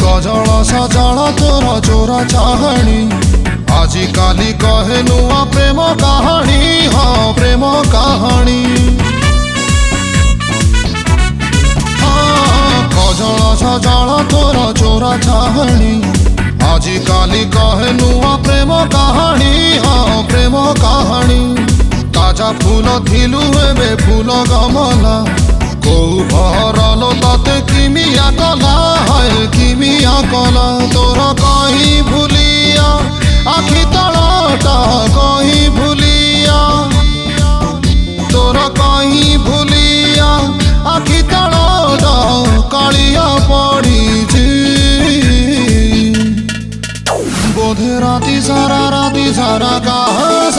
गजल सजल तोर चोरा चाहणी आजी काली कहे नुआ प्रेम कहानी। हाँ प्रेम कहानी गजल सजल तोर चोरा चाहणी आजी काली कहे नुआ प्रेम कहानी। हाँ प्रेम कहानी ताजा फूल थिलु एबे फूल गमला कौ भरल तते किमिया कला है किमिया कला तोर कहीं भूलिया आखि तलटा कहीं